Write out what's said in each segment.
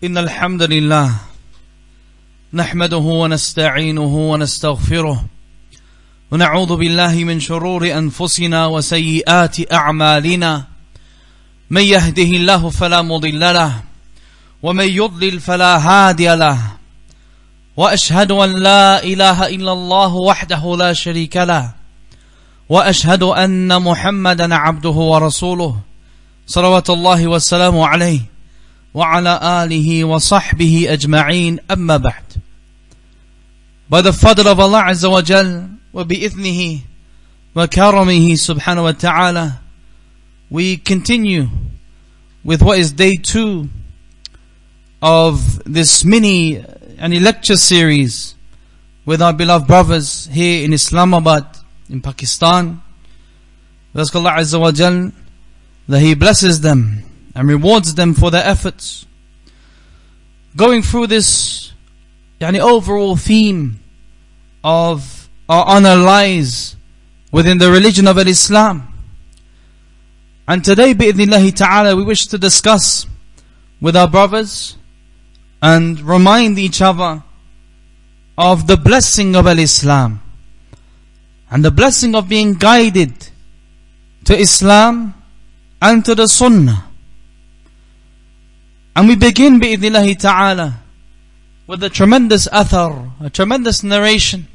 إن الحمد لله نحمده ونستعينه ونستغفره ونعوذ بالله من شرور أنفسنا وسيئات أعمالنا من يهده الله فلا مضل له ومن يضلل فلا هادي له وأشهد أن لا إله إلا الله وحده لا شريك له وأشهد أن محمدا عبده ورسوله صلوات الله والسلام عليه وعلى آله وصحبه أجمعين أما بعد. By the fadl of Allah Azza wa Jal wa bi'ithnihi wa karamihi subhanahu wa ta'ala, we continue with what is day 2 of this mini lecture series with our beloved brothers here in Islamabad, in Pakistan. We ask Allah Azza wa Jal that He blesses them and rewards them for their efforts. Going through this overall theme of our honor lies within the religion of Islam. And today, bi'idhnillahi ta'ala, we wish to discuss with our brothers and remind each other of the blessing of Islam and the blessing of being guided to Islam and to the Sunnah. And we begin bi'idhnillahi ta'ala with a tremendous athar, a tremendous narration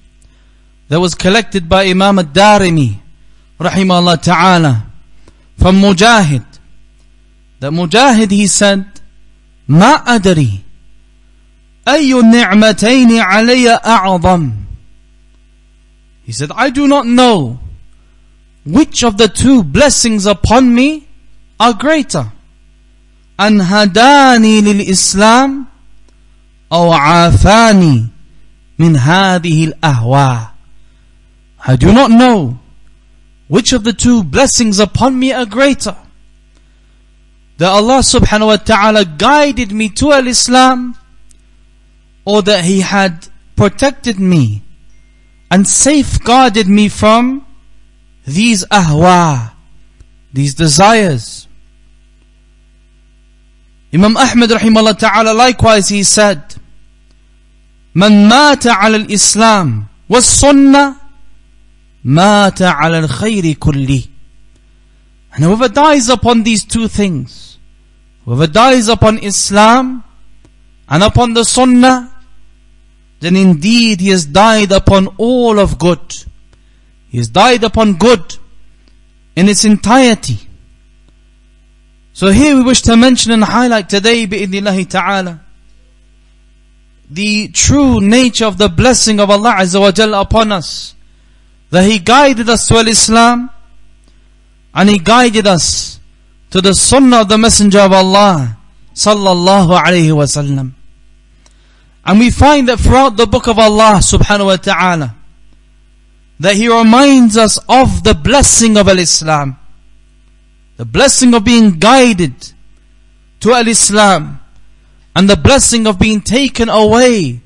that was collected by Imam al-Darimi rahimahullah ta'ala from Mujahid. That Mujahid, he said, ما أدري أي النعمتين علي أعظم. He said, I do not know which of the two blessings upon me are greater. أن هداني للإسلام أو عافاني من هذه الأهواء. I do not know which of the two blessings upon me are greater. That Allah subhanahu wa ta'ala guided me to al-Islam, or that He had protected me and safeguarded me from these ahwa, these desires. Imam Ahmad rahimahullah ta'ala likewise, he said, من مات على الإسلام والسنة مات على الخير كله. And whoever dies upon these two things, whoever dies upon Islam and upon the Sunnah, then indeed he has died upon all of good. He has died upon good in its entirety. So here we wish to mention and highlight today bi'idhnillahi ta'ala the true nature of the blessing of Allah Azza wa Jalla upon us, that He guided us to al-Islam and He guided us to the Sunnah of the Messenger of Allah sallallahu alayhi wa sallam. And we find that throughout the book of Allah subhanahu wa ta'ala, that He reminds us of the blessing of al-Islam, the blessing of being guided to al-Islam, and the blessing of being taken away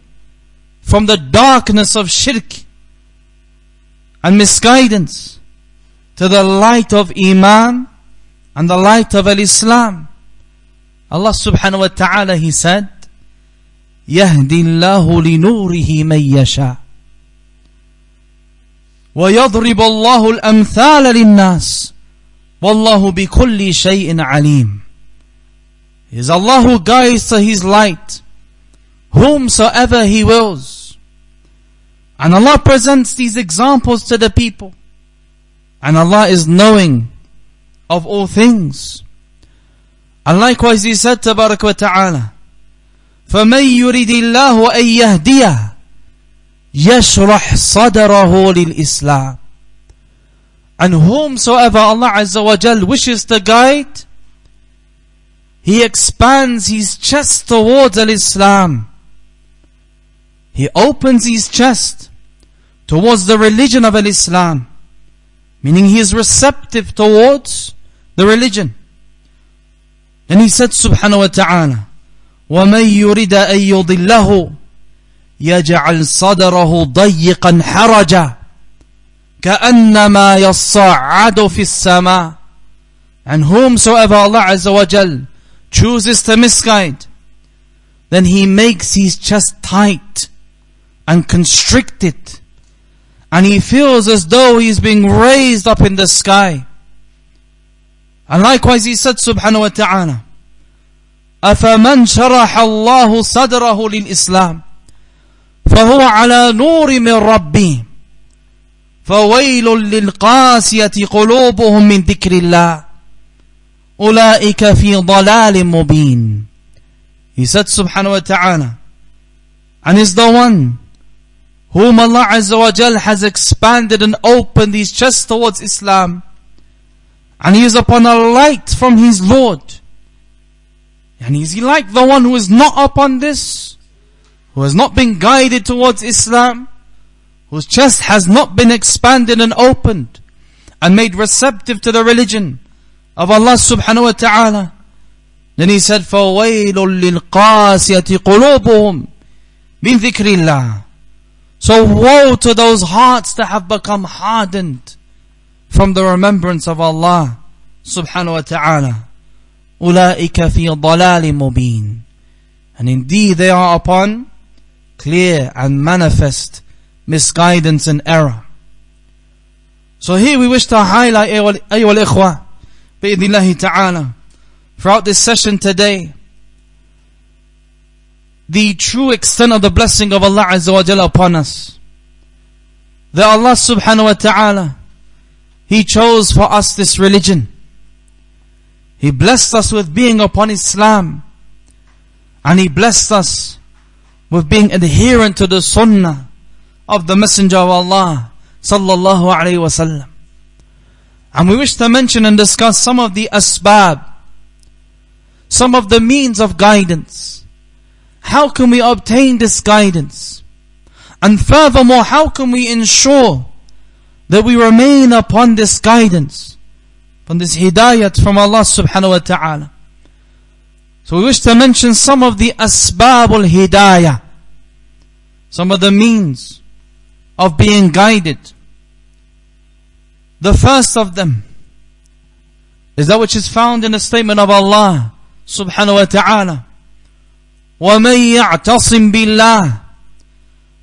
from the darkness of shirk and misguidance to the light of Iman and the light of al-Islam. Allah subhanahu wa ta'ala, He said, يهدي الله لنوره من يشاء ويضرب الله الأمثال للناس والله بكل شيء عليم. It is Allah who guides to His light whomsoever He wills. And Allah presents these examples to the people. And Allah is knowing of all things. And likewise He said, Tabarak wa ta'ala, فَمَنْ يُرِدِ اللَّهُ أَنْ يَهْدِيَهُ يَشْرَحْ صَدْرَهُ لِلْإِسْلَامِ. And whomsoever Allah Azza wa Jal wishes to guide, He expands his chest towards al-Islam. He opens his chest towards the religion of al-Islam, meaning he is receptive towards the religion. And He said subhanahu wa ta'ala, وَمَنْ يُرِدَ أَنْ يُضِلَّهُ يَجْعَلْ صَدْرَهُ ضَيِّقًا حَرَجًا كَأَنَّمَا يَصَّعَّدُ فِي السَّمَاءِ. And whomsoever Allah Azza wa Jal chooses to misguide, then he makes his chest tight and constricted, and he feels as though he's being raised up in the sky. And likewise he said subhanahu wa ta'ala, أَفَمَنْ شَرَحَ اللَّهُ صَدْرَهُ لِلْإِسْلَامِ فَهُوَ عَلَى نُورٍ مِّن رَبِّهِ فَوَيْلٌ لِلْقَاسِيَةِ قُلُوبُهُم مِّن ذِكْرِ اللَّهِ أُولَئِكَ فِي ضَلَالٍ مُبِينٍ. He said subhanahu wa ta'ala, and is the one whom Allah Azza wa Jal has expanded and opened his chest towards Islam, and he is upon a light from his Lord. And is he like the one who is not upon this, who has not been guided towards Islam, whose chest has not been expanded and opened and made receptive to the religion of Allah subhanahu wa ta'ala? Then he said, فَوَيْلٌ لِلْقَاسِيَةِ قُلُوبُهُم مِّن ذِكْرِ اللَّهِ. So woe to those hearts that have become hardened from the remembrance of Allah subhanahu wa ta'ala. أُولَئِكَ فِي ضَلَالٍ مُبِينٍ. And indeed they are upon clear and manifest misguidance and error. So here we wish to highlight, أيها الإخوة بإذن الله تعالى, throughout this session today, the true extent of the blessing of Allah Azza wa Jalla upon us. That Allah subhanahu wa ta'ala, He chose for us this religion. He blessed us with being upon Islam, and He blessed us with being adherent to the sunnah of the Messenger of Allah sallallahu alayhi wa sallam. And we wish to mention and discuss some of the asbab, some of the means of guidance. How can we obtain this guidance? And furthermore, how can we ensure that we remain upon this guidance, upon this hidayat from Allah subhanahu wa ta'ala? So we wish to mention some of the asbab al-hidayah, some of the means of being guided. The first of them is that which is found in the statement of Allah subhanahu wa ta'ala, وَمَن يَعْتَصِم بِاللَّهِ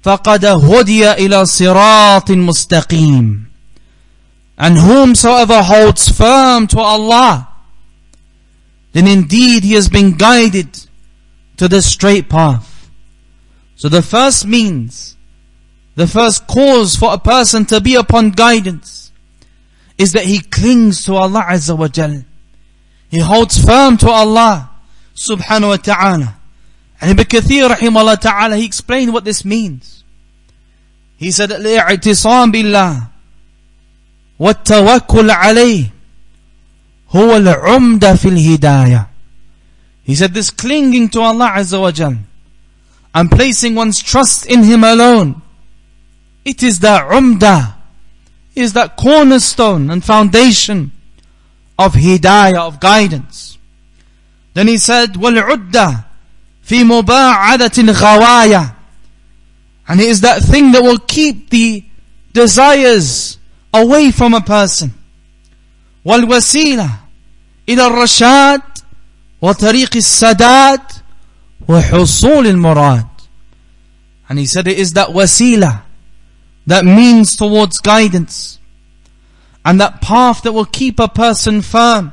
فَقَدْ هُدِيَ إِلَى صِرَاطٍ مُسْتَقِيمٍ. And whomsoever holds firm to Allah, then indeed he has been guided to the straight path. So the first means, the first cause for a person to be upon guidance is that he clings to Allah Azza wa Jal. He holds firm to Allah subhanahu wa ta'ala. And Ibn Kathir rahimahullah ta'ala, he explained what this means. He said, الِاعْتِصَامِ بِاللَّهِ وَالتَّوَكُّلْ عَلَيْهِ هُوَ الْعُمْدَ فِي الْهِدَايَةِ. He said, this clinging to Allah Azza wa Jal and placing one's trust in Him alone, it is that umdah, is that cornerstone and foundation of hidayah, of guidance. Then he said, وَالْعُدَّةِ فِي مُبَاعَدَةِ الْغَوَايَةِ. And it is that thing that will keep the desires away from a person. وَالْوَسِيلَةِ إِلَى الرَّشَادِ وَطَرِيقِ السَّدَادِ وَحُصُولِ الْمُرَادِ. And he said it is that wasila, that means towards guidance, and that path that will keep a person firm,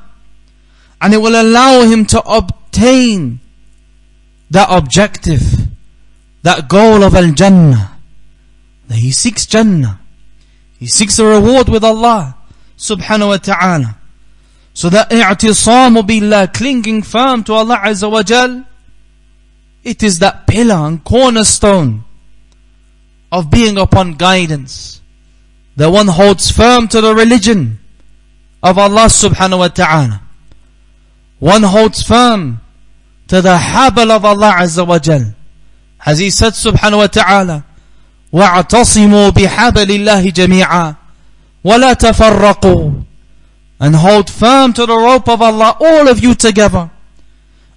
and it will allow him to obtain that objective, that goal of al-Jannah. That he seeks Jannah, he seeks a reward with Allah subhanahu wa ta'ala. So that i'tisamu billah, clinging firm to Allah Azza wa Jal, it is that pillar and cornerstone of being upon guidance. That one holds firm to the religion of Allah subhanahu wa ta'ala. One holds firm to the habal of Allah Azza wa Jal. As He said subhanahu wa ta'ala, وَاعْتَصِمُوا بِحَبَلِ اللَّهِ جَمِيعًا وَلَا تَفَرَّقُوا. And hold firm to the rope of Allah, all of you together,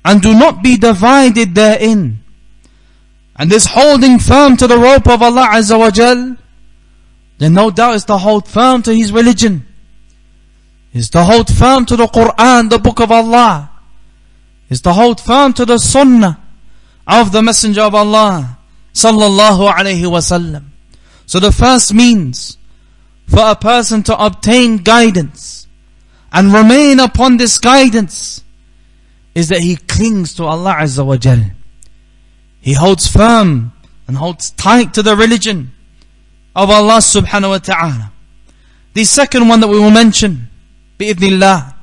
and do not be divided therein. And this holding firm to the rope of Allah Azza wa Jal, then no doubt is to hold firm to His religion, is to hold firm to the Quran, the book of Allah, is to hold firm to the Sunnah of the Messenger of Allah sallallahu alayhi wasallam. So the first means for a person to obtain guidance and remain upon this guidance is that he clings to Allah Azza wa Jal. He holds firm and holds tight to the religion of Allah subhanahu wa ta'ala. The second one that we will mention, bi'idhnillah,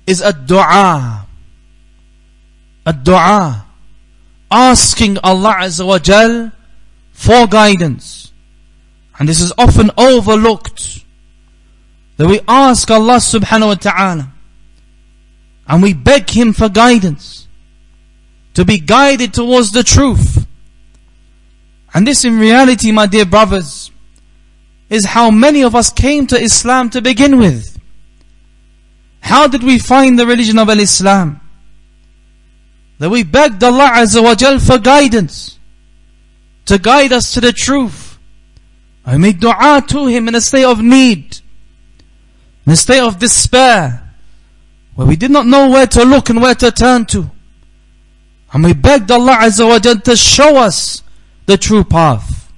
is ad-du'a. Ad-du'a. Asking Allah Azza wa Jal for guidance. And this is often overlooked. That we ask Allah subhanahu wa ta'ala and we beg Him for guidance, to be guided towards the truth. And this in reality, my dear brothers, is how many of us came to Islam to begin with. How did we find the religion of Islam? That we begged Allah Azza wa Jal for guidance, to guide us to the truth. I made dua to Him in a state of need, in a state of despair, where we did not know where to look and where to turn to. And we begged Allah Azza wa Jal to show us the true path.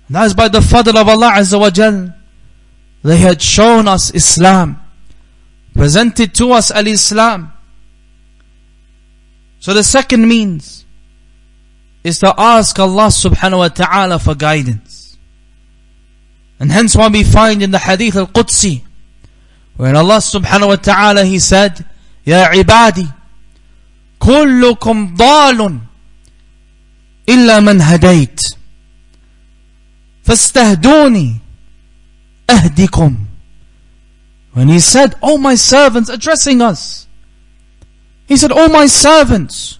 And that is by the fadl of Allah Azza wa Jal. They had shown us Islam, presented to us al-Islam. So the second means is to ask Allah subhanahu wa ta'ala for guidance. And hence why we find in the Hadith al-Qudsi, when Allah subhanahu wa ta'ala He said, Ya ibadi, kullukum dalun illa man hadayt, fastahduni ahdikum. When He said, oh my servants, addressing us, He said, oh my servants,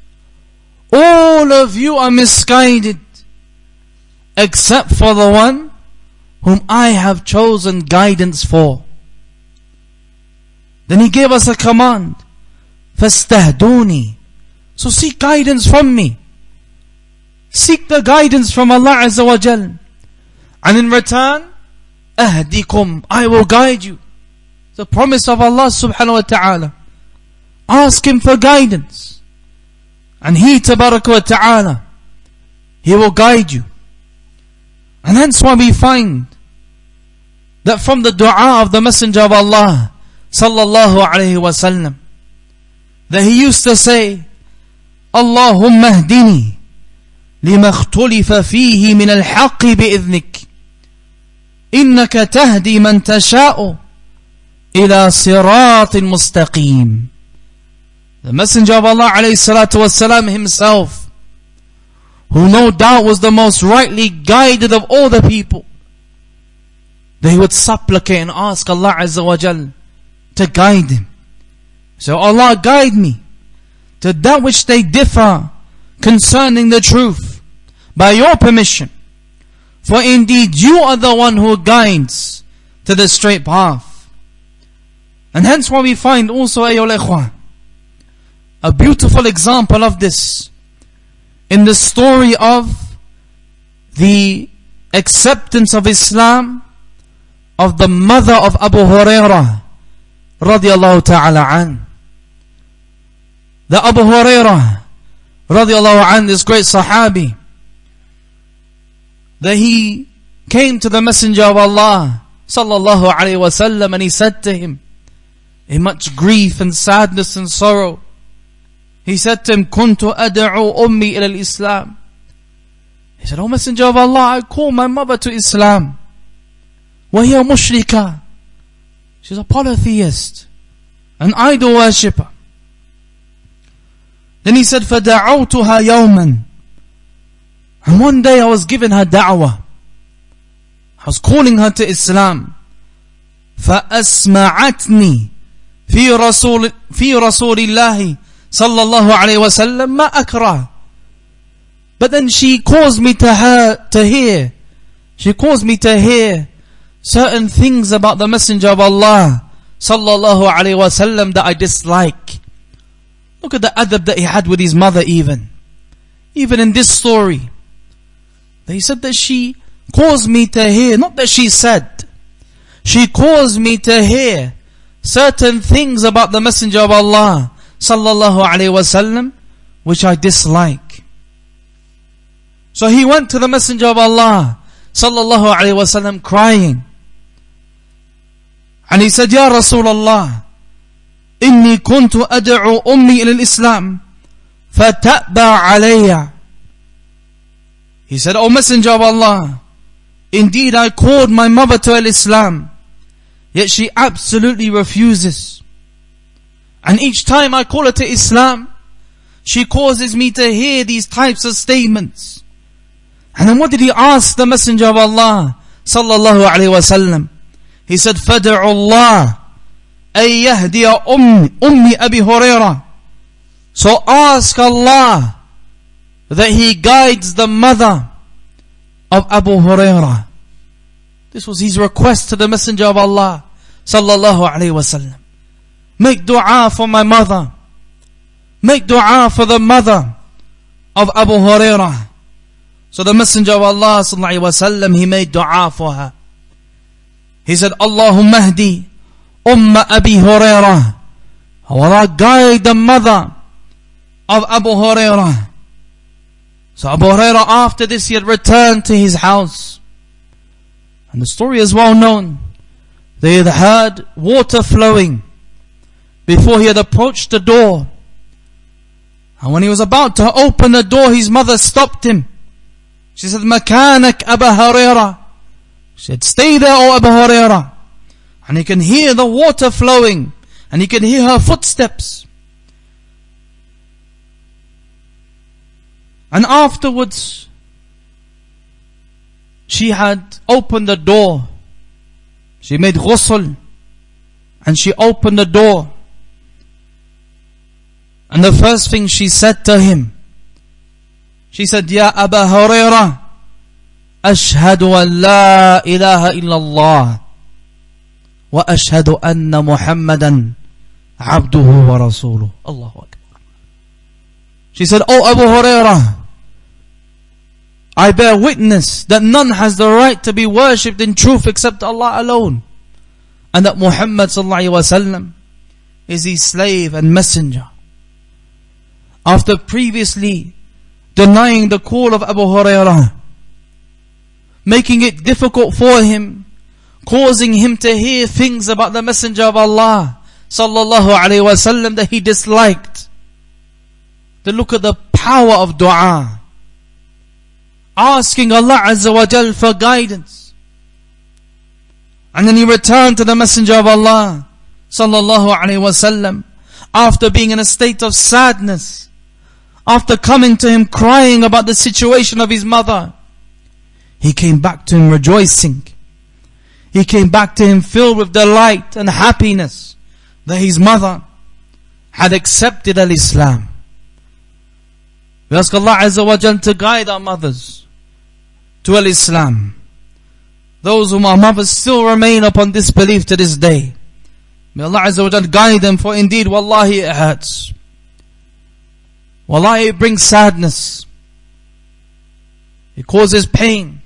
all of you are misguided except for the one whom I have chosen guidance for. Then He gave us a command, fastahduni. So seek guidance from me. Seek the guidance from Allah Azza wa Jal. And in return, ahdikum, I will guide you. The promise of Allah subhanahu wa ta'ala. Ask Him for guidance, and He tabarak wa ta'ala, He will guide you. And hence why we find that from the dua of the Messenger of Allah sallallahu alayhi wa sallam, that he used to say, Allahumma hdini lima ikhtulifa fihi min al-haqqi bi'idhnik, innaka tahdi man tasha'u ila siratin mustaqim. The Messenger of Allah alayhi salatu wasalam himself, who no doubt was the most rightly guided of all the people, they would supplicate and ask Allah Azza wa Jal to guide him. So Allah, guide me to that which they differ concerning the truth by your permission. For indeed you are the one who guides to the straight path. And hence why we find also, ayyuhal ikhwan, a beautiful example of this in the story of the acceptance of Islam of the mother of Abu Hurairah radiyallahu ta'ala an. The Abu Hurairah radiyallahu an, this great sahabi, that he came to the Messenger of Allah sallallahu alayhi wa sallam, and he said to him in much grief and sadness and sorrow, he said to him, Kuntu ad'u ummi ila al-Islam. He said, O Messenger of Allah, I call my mother to Islam. وَهِيَ mushrika. She's a polytheist, an idol worshipper. Then he said, فَدَعَوْتُهَا يَوْمًا. And one day I was giving her da'wah. I was calling her to Islam. فَأَسْمَعَتْنِي فِي رَسُولِ اللَّهِ صلى الله عليه وسلم ما أكره. But then she caused me to hear. She caused me to hear certain things about the Messenger of Allah sallallahu alayhi wa sallam that I dislike. Look at the adab that he had with his mother even in this story. They said that she caused me to hear, not that she said, she caused me to hear certain things about the Messenger of Allah sallallahu alayhi wa sallam, which I dislike. So he went to the Messenger of Allah sallallahu alayhi wa sallam crying. And he said, Ya Rasulullah, inni kuntu ad'u ummi ila al-Islam, fata'ba alayya. He said, O Messenger of Allah, indeed I called my mother to al-Islam, yet she absolutely refuses. And each time I call her to Islam, she causes me to hear these types of statements. And then what did he ask the Messenger of Allah sallallahu alayhi wa sallam? He said, فَدْعُ اللَّهِ أَن يَهْدِيَ أُمِّ أَبِي هُرَيْرَةَ. So ask Allah that He guides the mother of Abu Hurairah. This was his request to the Messenger of Allah sallallahu alayhi wa sallam. Make dua for my mother. Make dua for the mother of Abu Hurairah. So the Messenger of Allah sallallahu alayhi wa sallam, he made dua for her. He said, Allahumma hdi umma Abi Hurairah. Oh Allah, guide the mother of Abu Hurairah. So Abu Hurairah, after this, he had returned to his house. And the story is well known. They had heard water flowing before he had approached the door. And when he was about to open the door, his mother stopped him. She said, Makanak Abu Hurairah. She said, stay there, O Abu Hurairah. And he can hear the water flowing, and he can hear her footsteps. And afterwards, she had opened the door. She made ghusl, and she opened the door. And the first thing she said to him, she said, Ya Abu Hurairah, أشهد أن لا إله إلا الله وأشهد أن محمدا عبده ورسوله. Allahu Akbar. She said, O Abu Hurairah, I bear witness that none has the right to be worshipped in truth except Allah alone, and that Muhammad sallallahu alaihi wasallam is his slave and messenger. After previously denying the call of Abu Hurairah, making it difficult for him, causing him to hear things about the Messenger of Allah sallallahu alaihi wasallam that he disliked. To look at the power of dua, asking Allah Azza wa Jal for guidance. And then he returned to the Messenger of Allah sallallahu alaihi wasallam after being in a state of sadness, after coming to him crying about the situation of his mother. He came back to him rejoicing. He came back to him filled with delight and happiness that his mother had accepted al-Islam. We ask Allah Azza wa Jal to guide our mothers to al-Islam. Those whom our mothers still remain upon disbelief to this day, may Allah Azza wa Jal guide them, for indeed, wallahi, it hurts. Wallahi, it brings sadness. It causes pain,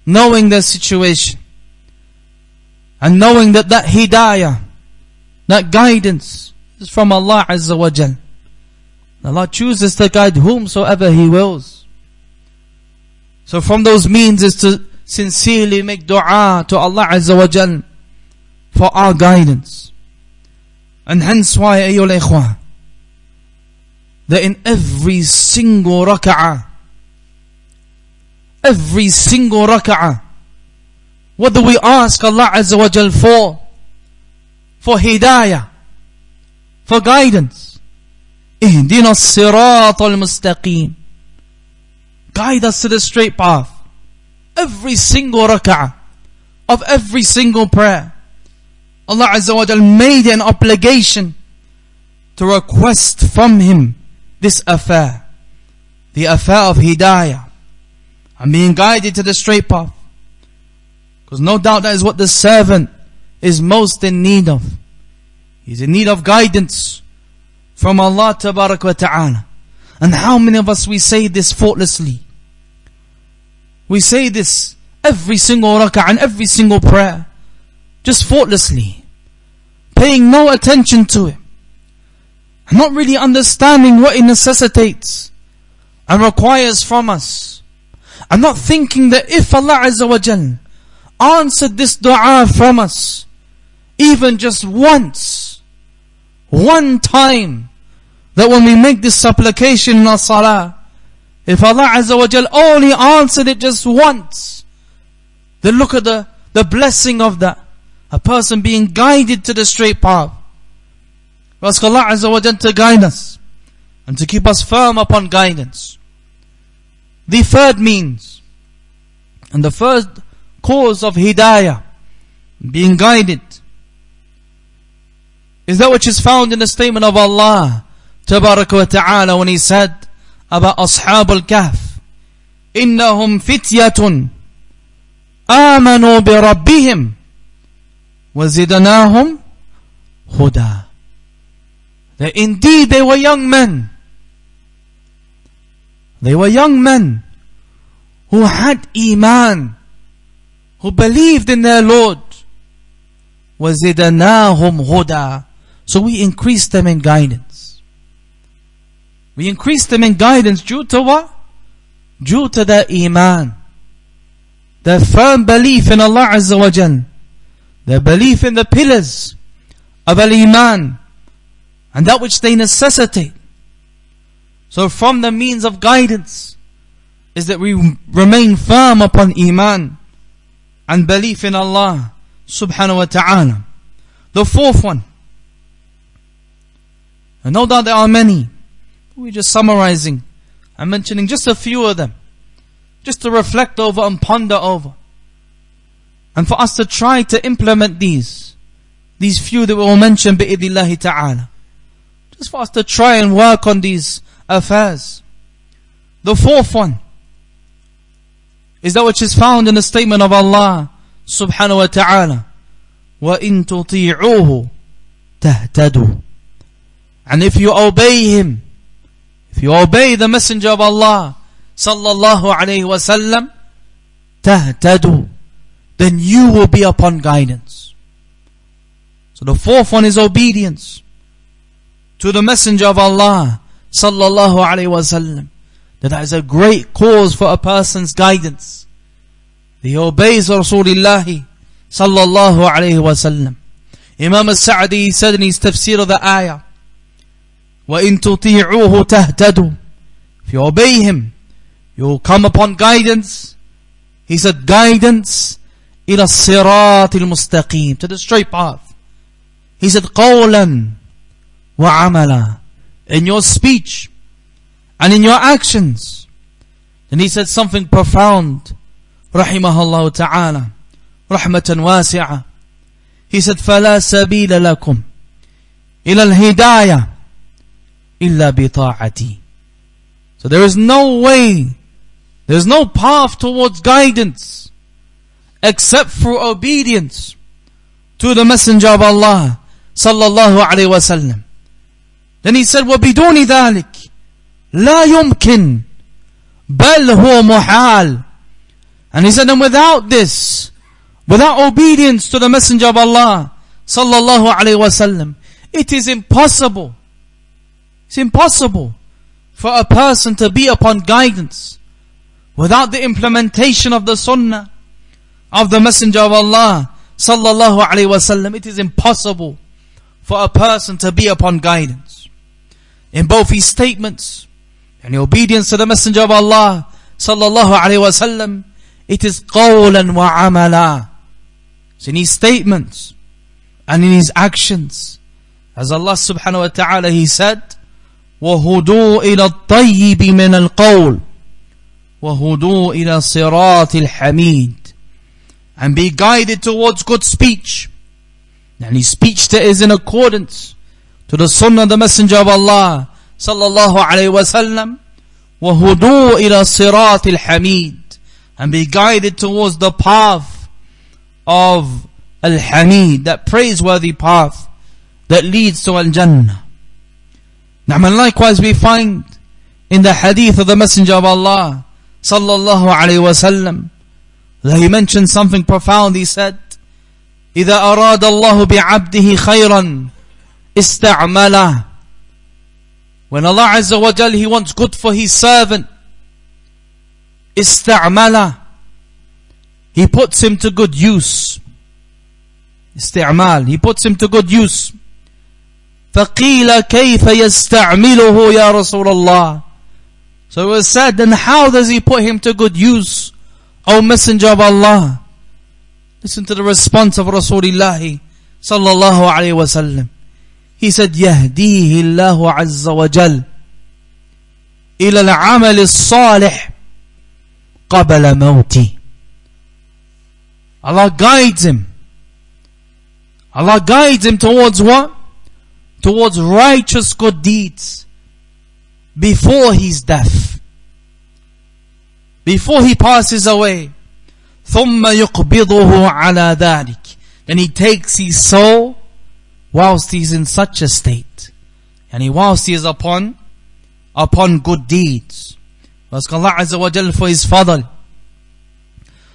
knowing their situation, and knowing that hidayah, that guidance, is from Allah Azza wa Jal. Allah chooses to guide whomsoever He wills. So from those means is to sincerely make dua to Allah Azza wa Jal for our guidance. And hence why, ayyul ikhwah, that in every single raka'ah, what do we ask Allah Azza wa Jal for? For hidayah, for guidance. Ihdina as-sirat al-mustaqim. Guide us to the straight path. Every single raka'ah of every single prayer, Allah Azza wa Jal made an obligation to request from Him this affair, the affair of hidayah, and being guided to the straight path. Because no doubt that is what the servant is most in need of. He's in need of guidance from Allah Tabarak wa Ta'ala. And how many of us we say this thoughtlessly? We say this every single rak'ah and every single prayer, just thoughtlessly, paying no attention to it. not really understanding what it necessitates and requires from us, and not thinking that if Allah Azza wa Jal answered this dua from us, even just once, one time, that when we make this supplication in our salah, if Allah Azza wa Jal only answered it just once, then look at the blessing of that. A person being guided to the straight path. We ask Allah Azza wa Jal to guide us and to keep us firm upon guidance. The third means and the first cause of hidayah, being guided, is that which is found in the statement of Allah Tabaraka wa Ta'ala when He said about Ashab al-Kahf, إِنَّهُمْ فِتْيَةٌ آمَنُوا بِرَبِّهِمْ وَزِدْنَاهُمْ هُدًى. That indeed they were young men. They were young men who had Iman, who believed in their Lord. وَزِدْنَاهُمْ هُدًى. So we increased them in guidance. We increased them in guidance due to what? Due to their Iman, their firm belief in Allah Azza wa Jal, their belief in the pillars of Al-Iman and that which they necessitate. So from the means of guidance is that we remain firm upon Iman and belief in Allah Subhanahu wa Ta'ala. The fourth one, and no doubt there are many, we're just summarizing and mentioning just a few of them, just to reflect over and ponder over, and for us to try to implement these few that we will mention bi'idhnillahi ta'ala, just for us to try and work on these affairs. The fourth one is that which is found in the statement of Allah Subhanahu wa Ta'ala, وَإِن تُطِيعُوهُ تَهْتَدُوا. And if you obey Him, if you obey the Messenger of Allah Sallallahu Alaihi Wasallam, تَهْتَدُوا, then you will be upon guidance. So the fourth one is obedience to the Messenger of Allah Sallallahu Alaihi Wasallam. That is a great cause for a person's guidance. He obeys Rasulullah Sallallahu Alaihi Wasallam. Imam al-Sa'di said in his tafsir of the ayah, وَإِن تُطِيعُوهُ تَهْتَدُوا. If you obey Him, you will come upon guidance. He said guidance إِلَى الصِّرَاطِ الْمُسْتَقِيمِ, to the straight path. He said قَوْلًا وَعَمَلًا, in your speech and in your actions. Then he said something profound, rahimahullah ta'ala, rahmatan wasi'ah. He said, فَلَا سَبِيلَ لَكُمْ إِلَى الْهِدَايَةِ إِلَّا بِطَاعَتِي. So there is no way, there is no path towards guidance except through obedience to the Messenger of Allah sallallahu alayhi wa sallam. Then he said, وَبِدُونِ ذَلِكَ لَا يُمْكِنْ بَلْ هُوَ مُحَالٌ. And he said, and without this, without obedience to the Messenger of Allah sallallahu alayhi wa sallam, it is impossible. It's impossible for a person to be upon guidance without the implementation of the Sunnah of the Messenger of Allah sallallahu alayhi wa sallam. It is impossible for a person to be upon guidance in both his statements and the obedience to the Messenger of Allah sallallahu alayhi wa sallam. It is qawlan wa amala. It's in his statements and in his actions. As Allah subhanahu wa ta'ala, He said, وَهُدُوا إِلَى الطَّيِّبِ مِنَ الْقَوْلِ وَهُدُوا إِلَى صِرَاطِ الْحَمِيدِ. And be guided towards good speech. And his speech that is in accordance to the Sunnah of the Messenger of Allah sallallahu alayhi wa sallam. وَهُدُوا إِلَى صِرَاطِ الْحَمِيدِ. And be guided towards the path of Al-Hamid, that praiseworthy path that leads to Al-Jannah. Now, and likewise we find in the hadith of the Messenger of Allah sallallahu alayhi wa sallam that he mentioned something profound. He said, إِذَا أَرَادَ اللَّهُ بِعَبْدِهِ خَيْرًا اسْتَعْمَلَهُ When Allah Azza wa Jal, He wants good for His servant, استعمله, He puts him to good use. استعمال, He puts him to good use. فقيل كيف يستعمله يا رسول الله. So it was said, then how does He put him to good use, O Messenger of Allah? Listen to the response of Rasulullah sallallahu alayhi wa sallam. He said, يهديه الله عز وجل إلى العمل الصالح قبل موته. Allah guides him. Allah guides him towards what? Towards righteous good deeds before his death, before he passes away. ثم يقبضه على ذلك. Then He takes his soul whilst he's in such a state, and whilst he is upon good deeds. Ask Allah Azza wa Jal for His fadl.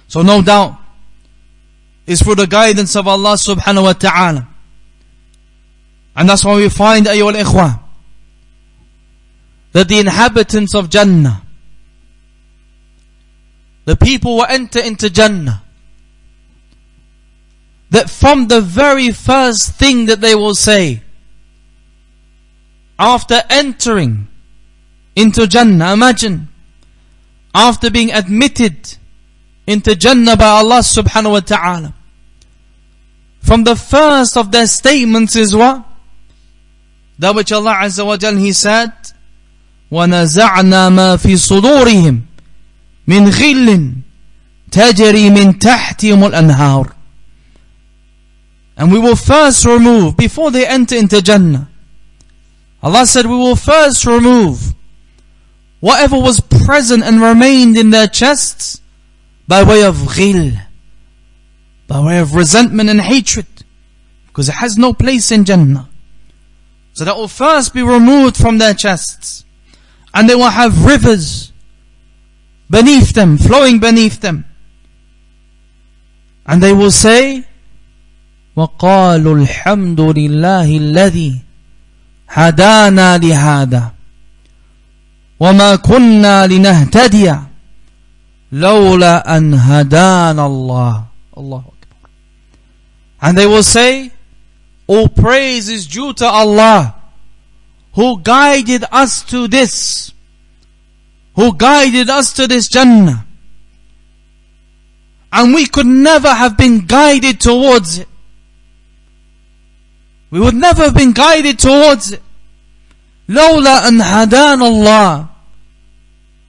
So no doubt, it's through the guidance of Allah subhanahu wa ta'ala. And that's why we find, ayyuhal ikhwah, that the inhabitants of Jannah, the people who enter into Jannah, that from the very first thing that they will say after entering into Jannah, imagine, after being admitted into Jannah by Allah subhanahu wa ta'ala, from the first of their statements is what? That which Allah Azza wa Jal, He said, وَنَزَعْنَا مَا فِي صُدُورِهِمْ مِنْ غِلٍّ تَجْرِي مِنْ تَحْتِهِمُ الْأَنْهَارُ. And we will first remove, before they enter into Jannah, Allah said, we will first remove whatever was present and remained in their chests by way of ghil, by way of resentment and hatred, because it has no place in Jannah. So that will first be removed from their chests, and they will have rivers beneath them, flowing beneath them. And they will say, وَقَالُوا الْحَمْدُ لِلَّهِ الَّذِي هَدَانَا لِهَذَا وَمَا كُنَّا لِنَهْتَدِيَ لَوْلَا أَنْ هَدَانَ اللَّهُ. Allahu Akbar. And they will say, all praise is due to Allah, who guided us to this, who guided us to this Jannah. And we could never have been guided towards it. We would never have been guided towards it. لَوْلَا أَنْ هَدَانَ اللَّهُ.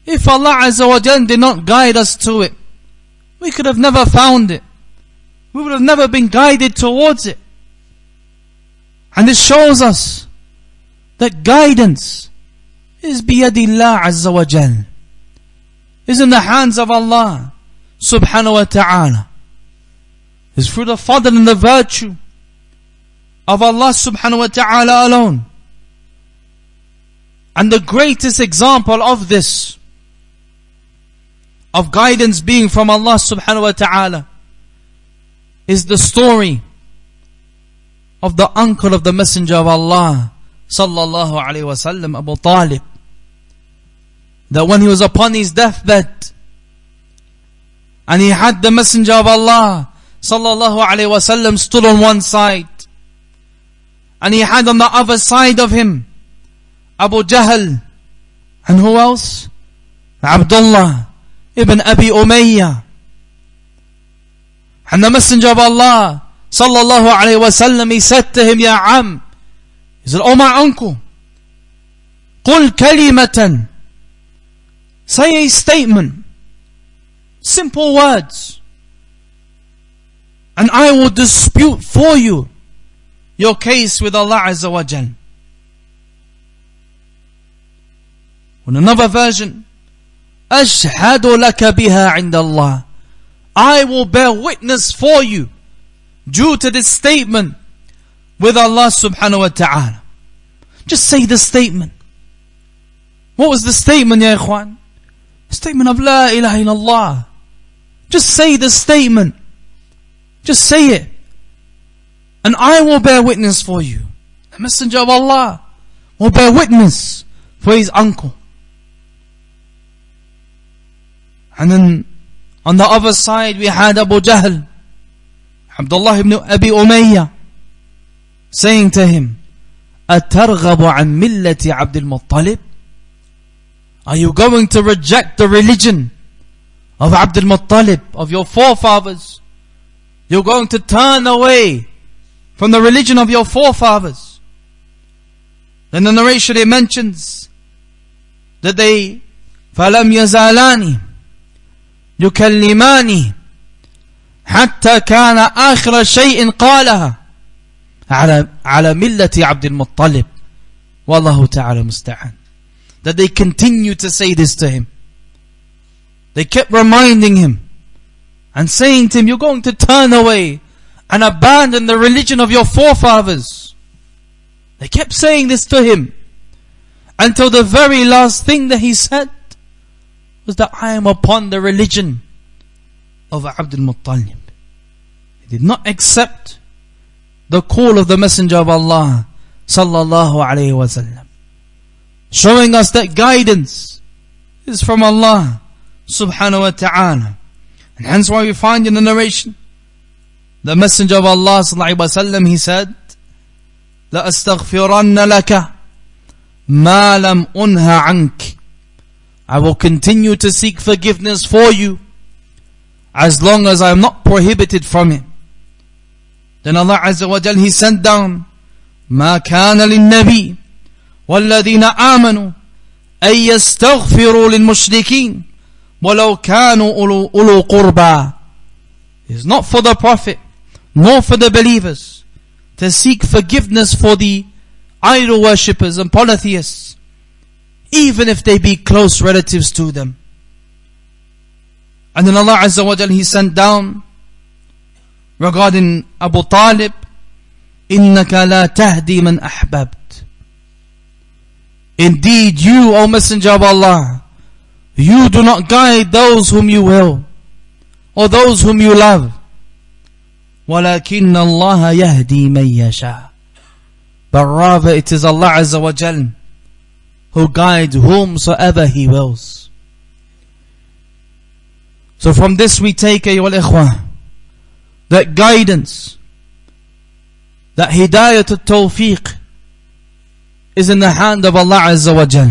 If Allah Azza wa Jal did not guide us to it, we could have never found it. We would have never been guided towards it. And this shows us that guidance is biyadillah Azza wa Jal, is in the hands of Allah subhanahu wa ta'ala. Is through the fadl and the virtue of Allah subhanahu wa ta'ala alone. And the greatest example of this, of guidance being from Allah subhanahu wa ta'ala, is the story of the uncle of the Messenger of Allah sallallahu alayhi wa sallam, Abu Talib. That when he was upon his deathbed, and he had the Messenger of Allah sallallahu alayhi wa sallam stood on one side, and he had on the other side of him Abu Jahl, and who else? Abdullah ibn Abi Umayyah. And the Messenger of Allah sallallahu alayhi wa sallam, he said to him, Ya Am, he said, oh my uncle, قُلْ كَلِمَةً, say a statement, simple words, and I will dispute for you your case with Allah Azza wa Jal. In another version, أَشْهَدُ لَكَ بِهَا عِنْدَ اللَّهِ, I will bear witness for you due to this statement with Allah subhanahu wa ta'ala. Just say the statement. What was the statement, ya ikhwan? The statement of La ilaha illallah. Just say the statement. Just say it, and I will bear witness for you. The Messenger of Allah will bear witness for his uncle. And then on the other side we had Abu Jahl, Abdullah ibn Abi Umayyah, saying to him, أَتَرْغَبُ عَنْ مِلَّةِ عَبْدِ الْمُطَّلِبِ? Are you going to reject the religion of Abd al-Muttalib, of your forefathers? You're going to turn away from the religion of your forefathers. Then the narration it mentions that they فَلَمْ يَزَالَانِ يُكَلِّمَانِ حَتَّى كَانَ آخِرَ شَيْءٍ قَالَهَا على ملة عبد المطلب والله تعالى مستعان. That they continue to say this to him. They kept reminding him and saying to him, you're going to turn away and abandon the religion of your forefathers. They kept saying this to him until the very last thing that he said was that I am upon the religion of Abd al-Muttalib. He did not accept the call of the Messenger of Allah sallallahu alayhi wa sallam, showing us that guidance is from Allah subhanahu wa ta'ala. And hence why we find in the narration, the Messenger of Allah sallallahu alayhi wa sallam, he said, لَأَسْتَغْفِرَنَّ لَكَ مَا لَمْ أُنْهَ عَنْكِ. I will continue to seek forgiveness for you as long as I am not prohibited from it. Then Allah Azza wa Jal, He sent down ما كان للنبي والذين آمنوا أن يستغفروا للمشركين ولو كانوا أولو قربى. It is not for the Prophet nor for the believers to seek forgiveness for the idol worshippers and polytheists, even if they be close relatives to them. And then Allah Azza wa Jal, He sent down regarding Abu Talib, إِنَّكَ لَا تَهْدِي مَنْ أَحْبَبْتَ. Indeed, you, O Messenger of Allah, you do not guide those whom you will, or those whom you love. وَلَكِنَّ اللَّهَ يَهْدِي مَنْ يَشَاءُ. But rather it is Allah Azza wa Jal who guides whomsoever He wills. So from this we take, ayyuhal ikhwah, that guidance, that hidayah to tawfiq is in the hand of Allah Azza wa Jal.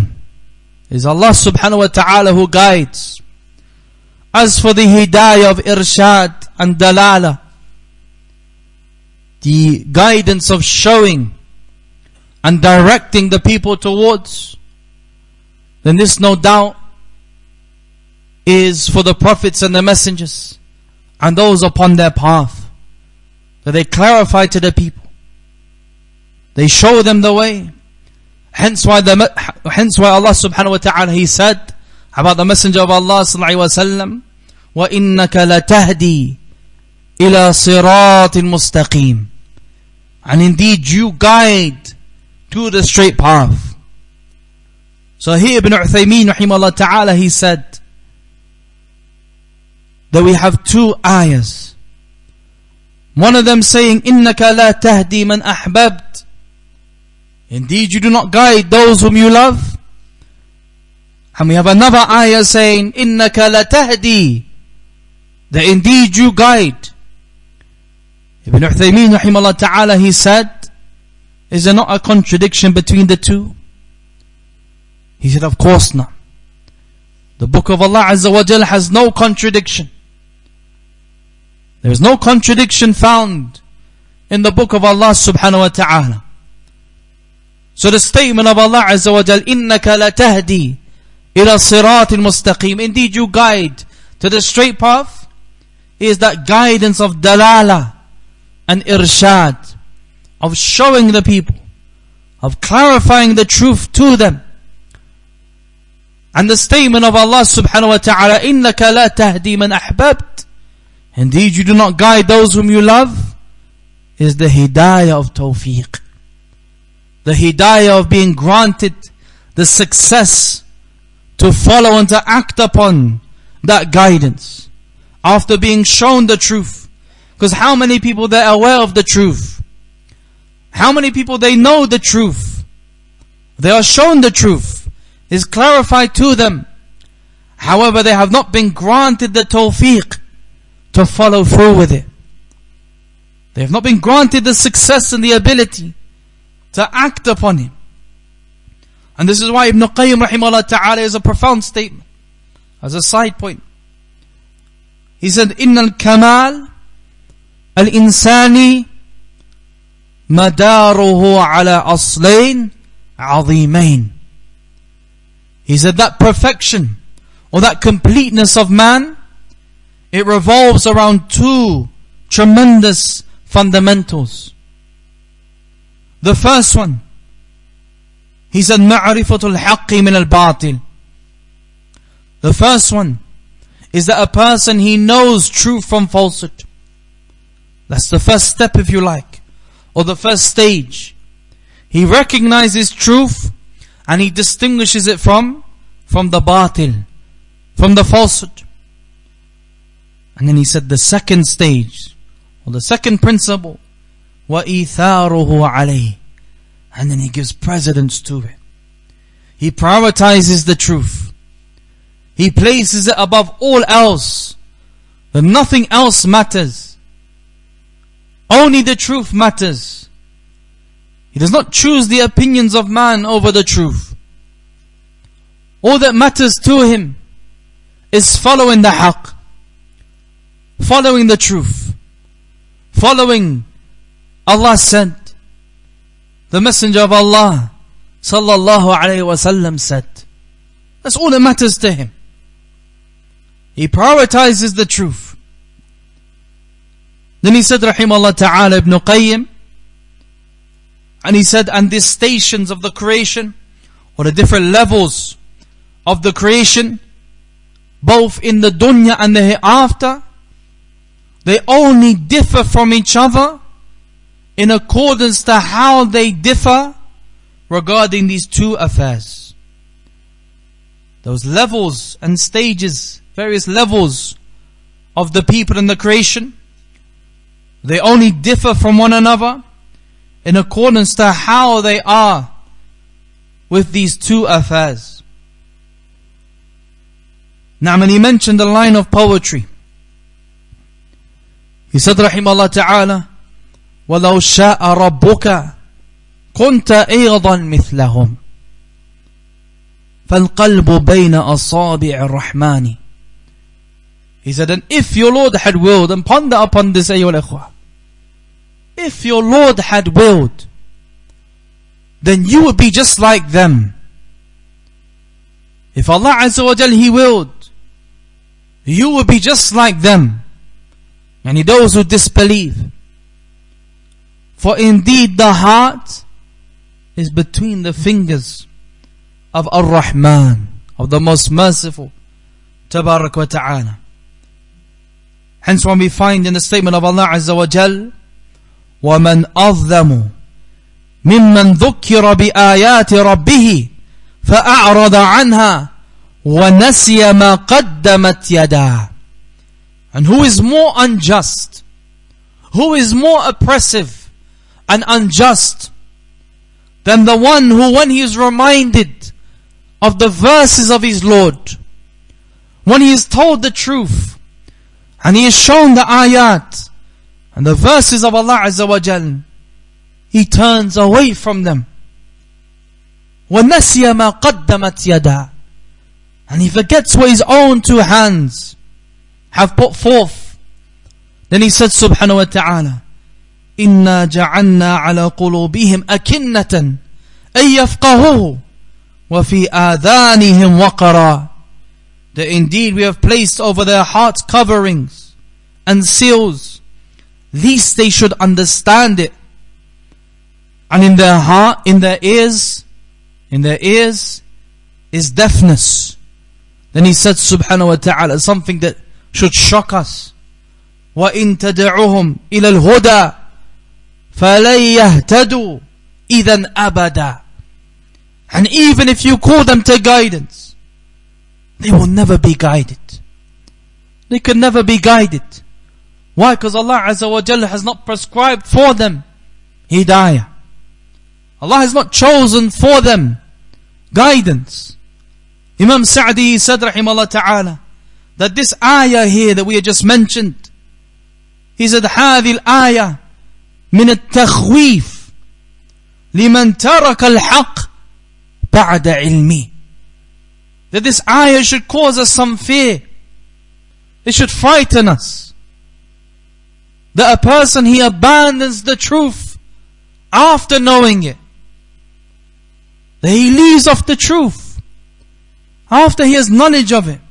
It is Allah subhanahu wa ta'ala who guides. As for the hidayah of irshad and dalala, the guidance of showing and directing the people towards, then this no doubt is for the prophets and the messengers and those upon their path, that they clarify to the people, they show them the way. Hence why Allah subhanahu wa ta'ala, He said about the Messenger of Allah sallallahu alaihi wasallam, وَإِنَّكَ لَتَهْدِي إِلَى صِرَاطٍ مُسْتَقِيمٍ. And indeed you guide to the straight path. So here Ibn Uthaymeen rahimahullah ta'ala, he said that we have two ayahs. One of them saying, إِنَّكَ لَا تَهْدِي مَنْ أَحْبَبْتَ. Indeed you do not guide those whom you love. And we have another ayah saying, إِنَّكَ لَتَهْدِي, that indeed you guide. Ibn Uthaymeen rahimahullah ta'ala, he said, is there not a contradiction between the two? He said, of course not. The book of Allah Azza wa Jal has no contradiction. There is no contradiction found in the book of Allah subhanahu wa ta'ala. So the statement of Allah Azza wa Jal, إِنَّكَ لَتَهْدِي إِلَى صِرَاطٍ مُسْتَقِيمٍ, indeed you guide to the straight path, is that guidance of dalala and irshad, of showing the people, of clarifying the truth to them. And the statement of Allah subhanahu wa ta'ala, إِنَّكَ لَا تَهْدِي مَنْ أَحْبَبْتَ, indeed you do not guide those whom you love, is the hidayah of tawfiq, the hidayah of being granted the success to follow and to act upon that guidance after being shown the truth. Because how many people they are aware of the truth? How many people they know the truth? They are shown the truth. is clarified to them. However, they have not been granted the tawfiq to follow through with it. They have not been granted the success and the ability to act upon it. And this is why Ibn Qayyim rahimahullah ta'ala is a profound statement. As a side point, he said, إِنَّ الْكَمَالِ الْإِنسَانِ مَدَارُهُ عَلَى أَصْلَيْنِ عَظِيمَيْنِ. He said that perfection or that completeness of man, it revolves around two tremendous fundamentals. The first one, he said, مَعْرِفَةُ الْحَقِّ مِنَ الْبَاطِلِ. The first one is that a person, he knows truth from falsehood. That's the first step, if you like, or the first stage. He recognizes truth and he distinguishes it from the batil, from the falsehood. And then he said the second stage, or the second principle, وَإِيثَارُهُ عَلَيْهِ. And then he gives precedence to it. He prioritizes the truth. He places it above all else. That nothing else matters. Only the truth matters. He does not choose the opinions of man over the truth. All that matters to him is following the haqq, following the truth, following Allah said, the Messenger of Allah sallallahu alayhi wasallam said. That's all that matters to him. He prioritizes the truth. Then he said, rahimahullah ta'ala, Ibn Qayyim, and he said, and these stations of the creation, or the different levels of the creation, both in the dunya and the hereafter, they only differ from each other in accordance to how they differ regarding these two affairs. Those levels and stages, various levels of the people in the creation, they only differ from one another in accordance to how they are with these two affairs. Now, when he mentioned the line of poetry, he said, rahimahullah ta'ala, وَلَوْ شَاءَ رَبُّكَ كُنْتَ أَيْضًا مِثْلَهُمْ فَالْقَلْبُ بَيْنَ أَصَابِعِ الرَّحْمَانِ. He said, and if your Lord had willed, and ponder upon this, ayyuhal ikhwah, if your Lord had willed, then you would be just like them. If Allah Azza wa Jal, He willed, you would be just like them. And those who disbelieve. For indeed the heart is between the fingers of Ar-Rahman, of the most merciful, Tabarak wa Ta'ala. Hence when we find in the statement of Allah Azza wa Jal, وَمَنْ أَظْلَمُ مِمَّنْ ذُكِّرَ بِآيَاتِ رَبِّهِ فَأَعْرَضَ عَنْهَا وَنَسِيَ مَا قَدَّمَتْ يَدَاهُ. And who is more unjust, who is more oppressive and unjust than the one who, when he is reminded of the verses of his Lord, when he is told the truth and he is shown the ayat and the verses of Allah Azza wa Jal, he turns away from them. وَنَسِيَ مَا قَدَّمَتْ يَدَاهُ. And he forgets what his own two hands have put forth. Then he said subhanahu wa ta'ala, إِنَّا جَعَلْنَا عَلَى قُلُوبِهِمْ أَكِنَّةً أَن يَفْقَهُوهُ وَفِي آذَانِهِمْ وَقْرًا. That indeed we have placed over their hearts coverings and seals, lest they should understand it. And in their heart, in their ears is deafness. Then he said subhanahu wa ta'ala something that should shock us. وَإِن تَدْعُهُمْ إِلَى الْهُدَى فَلَن يَهْتَدُوا إِذًا أَبَدًا. And even if you call them to guidance, they will never be guided. They can never be guided. Why? Because Allah Azza wa Jalla has not prescribed for them hidayah. Allah has not chosen for them guidance. Imam Sa'di said rahimahullah ta'ala that this ayah here that we had just mentioned, he said هذه الآية من التخويف لمن ترك الحق بعد علمه. That this ayah should cause us some fear. It should frighten us. That a person, he abandons the truth after knowing it. That he leaves off the truth after he has knowledge of it.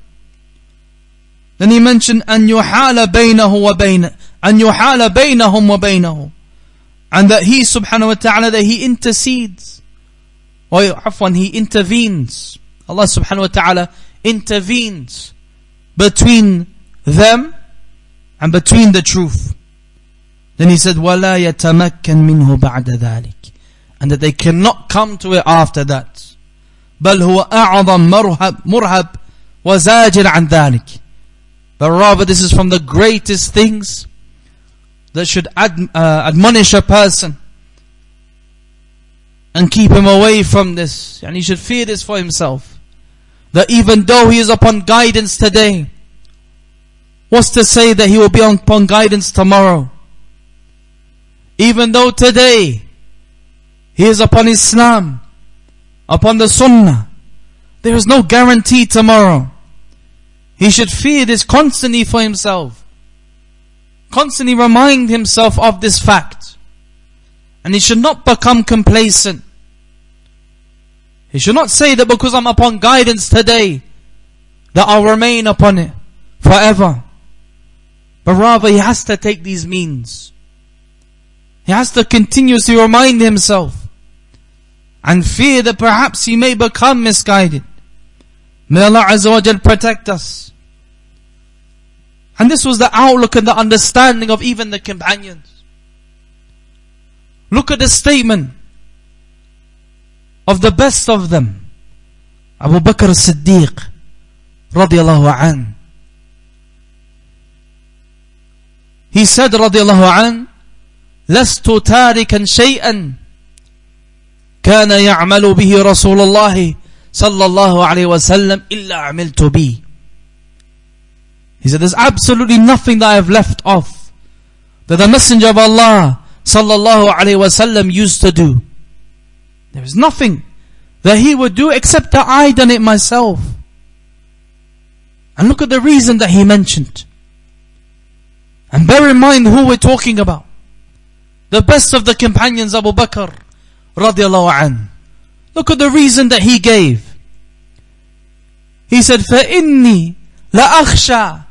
Then he mentioned أن يحال بينهم وبينه, and that he subhanahu wa ta'ala, that he intercedes, or he intervenes. Allah subhanahu wa ta'ala intervenes between them and between the truth. Then he said وَلَا يَتَمَكَّنْ مِنْهُ بَعْدَ ذَلك, and that they cannot come to it after that. بل هو أعظم مرهب وزاجر عن ذلك. But rather this is from the greatest things that should admonish a person and keep him away from this. And he should fear this for himself. That even though he is upon guidance today, what's to say that he will be upon guidance tomorrow? Even though today he is upon Islam, upon the Sunnah, there is no guarantee tomorrow. He should fear this constantly for himself. Constantly remind himself of this fact. And he should not become complacent. He should not say that because I'm upon guidance today, that I'll remain upon it forever. But rather he has to take these means. He has to continuously remind himself and fear that perhaps he may become misguided. May Allah Azza wa Jal protect us. And this was the outlook and the understanding of even the companions. Look at the statement of the best of them, Abu Bakr as-Siddiq radiyallahu an. He said radiyallahu an, لست تاركا شيئا كان يعمل به رسول الله صلى الله عليه وسلم إلا عملت به. He said, there's absolutely nothing that I have left off that the Messenger of Allah sallallahu alaihi wasallam used to do. There is nothing that he would do except that I done it myself. And look at the reason that he mentioned. And bear in mind who we're talking about. The best of the companions, Abu Bakr radiallahu an. Look at the reason that he gave. He said, فَإِنِّي لَأَخْشَى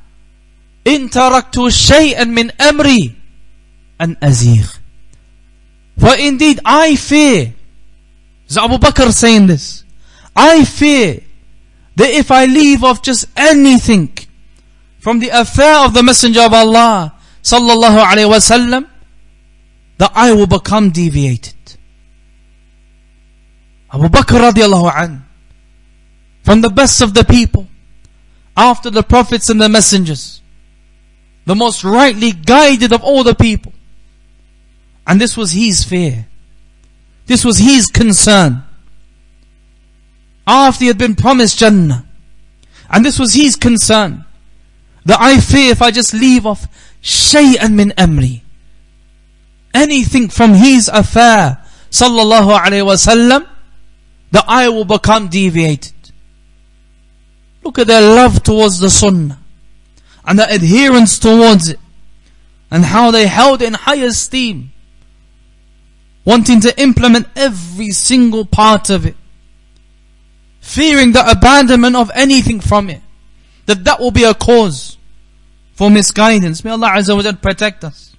إِن تَرَكْتُ شَيْئًا مِنْ أَمْرِي أَنْ أَزِيغ. For indeed I fear, is Abu Bakr saying this, I fear that if I leave off just anything from the affair of the Messenger of Allah sallallahu alaihi wasallam, that I will become deviated. Abu Bakr radiallahu an, from the best of the people, after the prophets and the messengers, the most rightly guided of all the people. And this was his fear. This was his concern. After he had been promised Jannah. And this was his concern. That I fear if I just leave off shay'an min amri, anything from his affair, sallallahu alayhi wasallam, that I will become deviated. Look at their love towards the Sunnah and their adherence towards it, and how they held it in high esteem, wanting to implement every single part of it, fearing the abandonment of anything from it, that will be a cause for misguidance. May Allah Azza wa Jal protect us.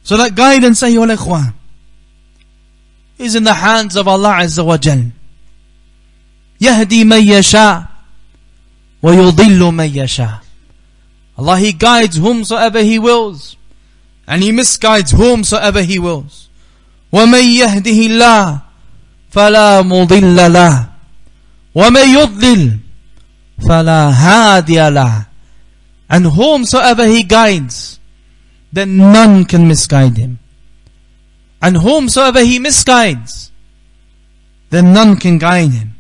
So that guidance, ayyuhal ikhwan, is in the hands of Allah Azza wa Jal. يهدي من يشاء ويضل من يشاء. Allah, He guides whomsoever He wills, and He misguides whomsoever He wills. وَمَن يَهْدِهِ اللَّهُ فَلَا مُضِلَّ لَهُ وَمَن يُضْلِلْ فَلَا هَادِيَ لَهُ. And whomsoever He guides, then none can misguide him. And whomsoever He misguides, then none can guide him.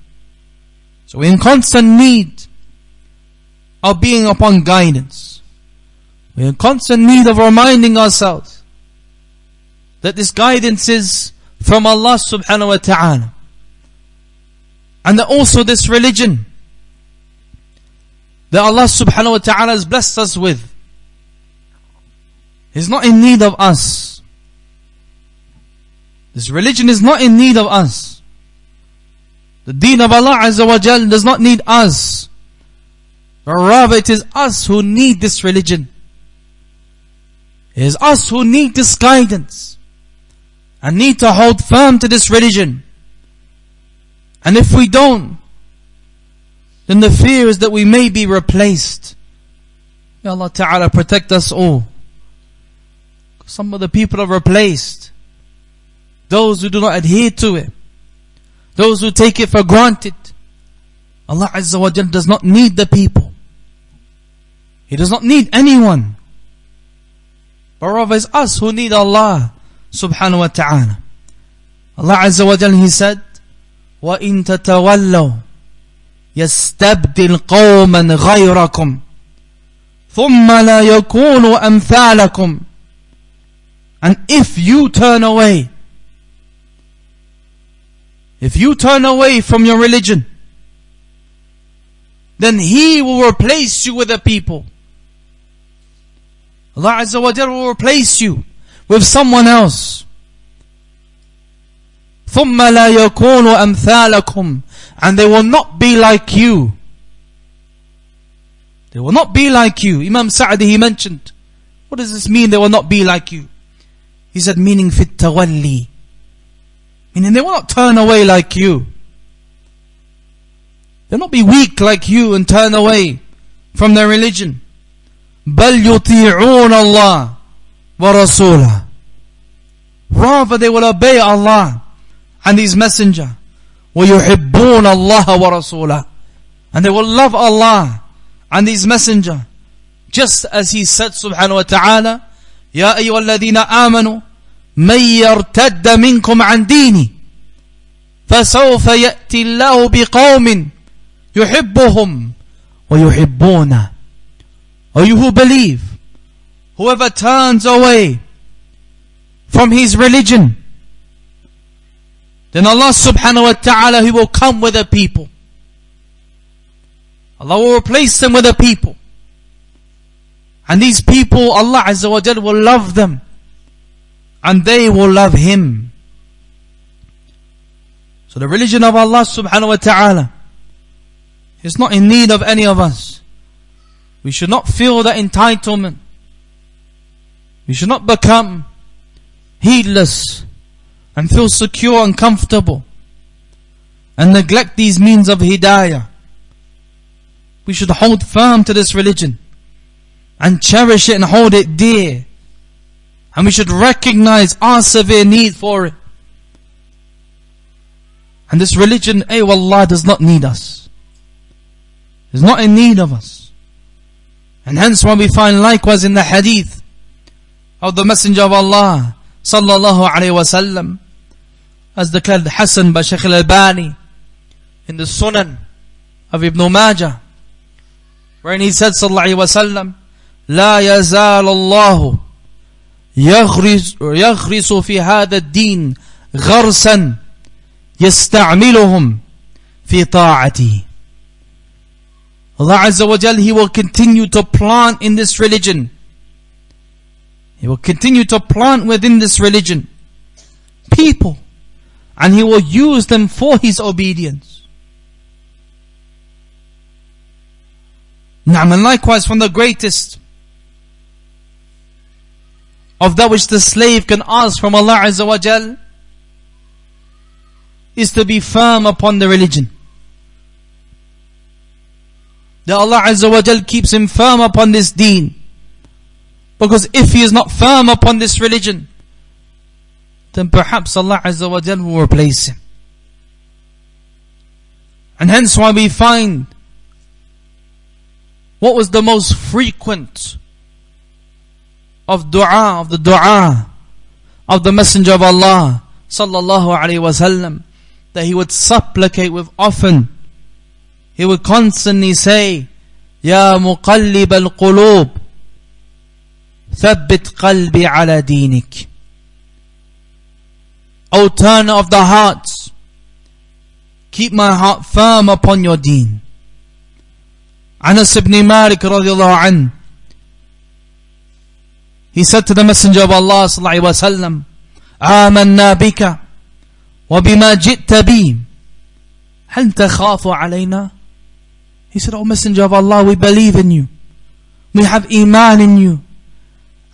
So we're in constant need of being upon guidance. We're in constant need of reminding ourselves that this guidance is from Allah subhanahu wa ta'ala. And that also this religion that Allah subhanahu wa ta'ala has blessed us with is not in need of us. This religion is not in need of us. The deen of Allah Azza wa Jal does not need us. But rather it is us who need this religion. It is us who need this guidance and need to hold firm to this religion. And if we don't, then the fear is that we may be replaced. May Allah Ta'ala protect us all. Some of the people are replaced. Those who do not adhere to it. Those who take it for granted. Allah Azza wa Jal does not need the people. He does not need anyone. But rather it's us who need Allah subhanahu wa ta'ala. Allah Azza wa Jal, He said, وَإِن تَتَوَلَّوْا يَسْتَبْدِلْ قَوْمًا غَيْرَكُمْ ثُمَّ لَا يَكُونُوا أَمْثَالَكُمْ. And if you turn away from your religion, then He will replace you with a people. Allah Azza wa Jalla will replace you with someone else. ثُمَّ لَا يَكُونُوا أَمْثَالَكُمْ. And they will not be like you. They will not be like you. Imam Sa'di, he mentioned, what does this mean, they will not be like you? He said, meaning fit tawalli. Meaning they will not turn away like you. They'll not be weak like you and turn away from their religion. بَلْ يُطِيعُونَ اللَّهَ وَرَسُولَهُ. Rather they will obey Allah and His Messenger. وَيُحِبُّونَ اللَّهَ وَرَسُولَهُ. And they will love Allah and His Messenger. Just as He said subhanahu wa ta'ala, يَا أَيُّهَا الَّذِينَ آمَنُوا مَنْ يَرْتَدَّ مِنْكُمْ عَنْ دِينِهِ فَسَوْفَ يَأْتِي اللَّهُ بِقَوْمٍ يُحِبُّهُمْ وَيُحِبُّونَهُ. O you who believe, whoever turns away from his religion, then Allah subhanahu wa ta'ala, He will come with a people. Allah will replace them with a people. And these people, Allah Azza wa Jalla will love them. And they will love Him. So the religion of Allah subhanahu wa ta'ala is not in need of any of us. We should not feel that entitlement. We should not become heedless and feel secure and comfortable and neglect these means of hidayah. We should hold firm to this religion and cherish it and hold it dear. And we should recognize our severe need for it. And this religion, wallah, does not need us. It's not in need of us. And hence when we find likewise in the hadith of the Messenger of Allah sallallahu alayhi wa sallam, as declared Hasan by Shaykh al-Albani in the Sunan of Ibn Majah, wherein he said sallallahu alayhi wa sallam, لا يزال الله يغرس في هذا الدين غرسا يستعملهم في طاعته. Allah Azza wa Jal, He will continue to plant in this religion. He will continue to plant within this religion people, and He will use them for His obedience. And likewise from the greatest of that which the slave can ask from Allah Azza wa Jal is to be firm upon the religion. That Allah Azza wa Jal keeps him firm upon this deen. Because if he is not firm upon this religion, then perhaps Allah Azza wa Jal will replace him. And hence why we find what was the most frequent of the dua of the Messenger of Allah sallallahu alaihi wasallam, that he would supplicate with often he would constantly say, Ya muqallib al-qulub, thabbit qalbi ala dinik. O turner of the hearts, keep my heart firm upon your deen. Anas ibn Malik radiallahu anhu, he said to the Messenger of Allah sallallahu alaihi wasallam, آمنا بك وبما جئت بي هل تخاف علينا? He said, O Messenger of Allah, we believe in you, we have iman in you,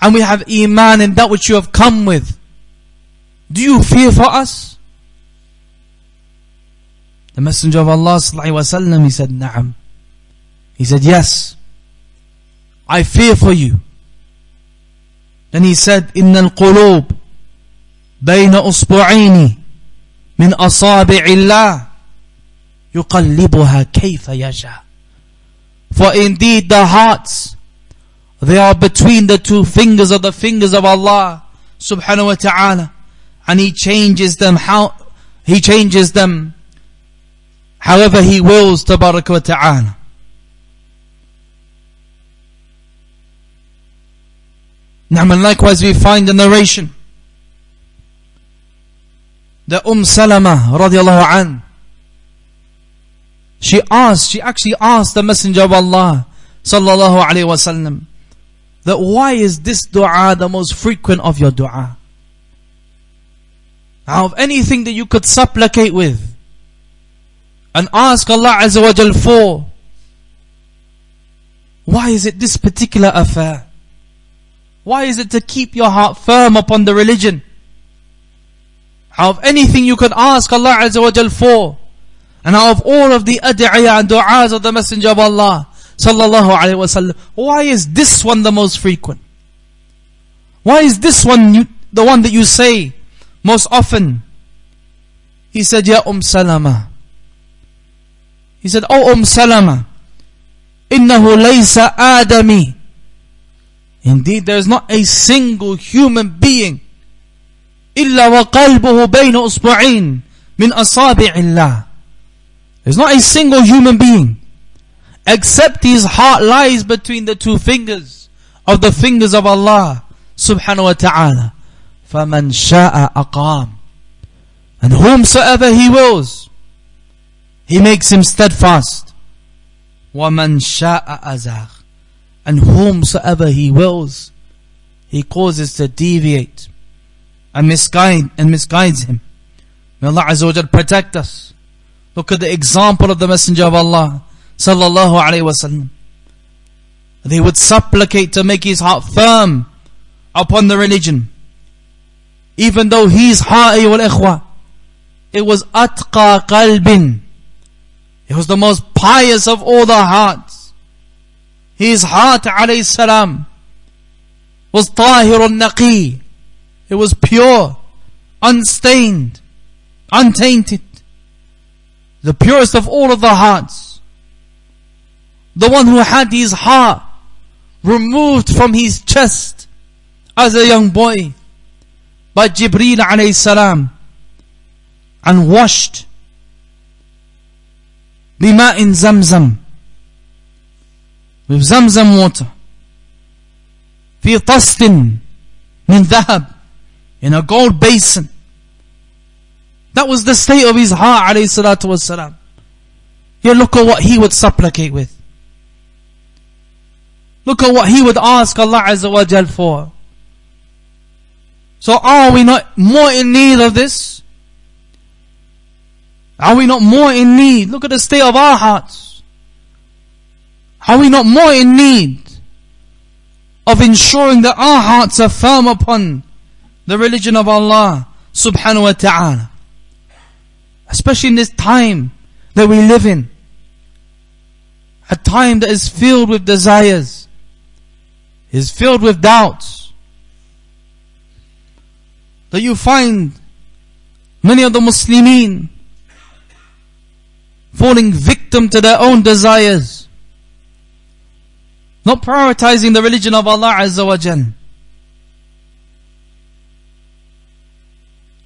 and we have iman in that which you have come with. Do you fear for us? The Messenger of Allah sallallahu alaihi wasallam, he said, Na'am. He said, yes, I fear for you. Then he said, Inna al-qulub bayna usbu'ayni min asabi'illah yuqallibuha kayfa yasha. For indeed the hearts, they are between the two fingers of the fingers of Allah subhanahu wa ta'ala, and He changes them however He wills, tabarak wa ta'ala. Now, and likewise we find the narration that Salama radiallahu an, she actually asked the Messenger of Allah sallallahu alayhi wasallam that why is this dua the most frequent of your dua? Out of anything that you could supplicate with and ask Allah Azza wa Jal for, why is it this particular affair? Why is it to keep your heart firm upon the religion? Out of anything you could ask Allah Azza wa Jal for, and out of all of the ad'iyah and du'as of the Messenger of Allah sallallahu alayhi wa sallam, why is this one the most frequent? Why is this one the one that you say most often? He said, Ya Salama. He said, O Salama, innahu laysa adami. Indeed, there is not a single human being illa wa qalbuhu bayna usbu'in min asabi'illah. There's not a single human being except his heart lies between the two fingers of the fingers of Allah subhanahu wa ta'ala. فَمَنْ شَاءَ أَقَامٍ. And whomsoever He wills, He makes him steadfast. وَمَنْ شَاءَ أَزَاغٍ. And whomsoever He wills, He causes to deviate and misguides him. May Allah Azza wa Jal protect us. Look at the example of the Messenger of Allah sallallahu alayhi wa sallam. They would supplicate to make his heart firm upon the religion. Even though his heart, ayyuhal ikhwa, it was atqa qalbin. It was the most pious of all the hearts. His heart, alayhi salam, was tahirun naqi. It was pure, unstained, untainted. The purest of all of the hearts. The one who had his heart removed from his chest as a young boy by Jibreel alayhi salam and washed bima'in zamzam, with zamzam water, fi tastin min dhahab, in a gold basin. That was the state of his heart, alayhi salatu wassalam. Here, look at what he would supplicate with. Look at what he would ask Allah Azza wa Jal for. So are we not more in need of this? Are we not more in need? Look at the state of our hearts. Are we not more in need of ensuring that our hearts are firm upon the religion of Allah subhanahu wa ta'ala? Especially in this time that we live in. A time that is filled with desires, is filled with doubts. That you find many of the Muslimin falling victim to their own desires, not prioritizing the religion of Allah Azza wa Jal.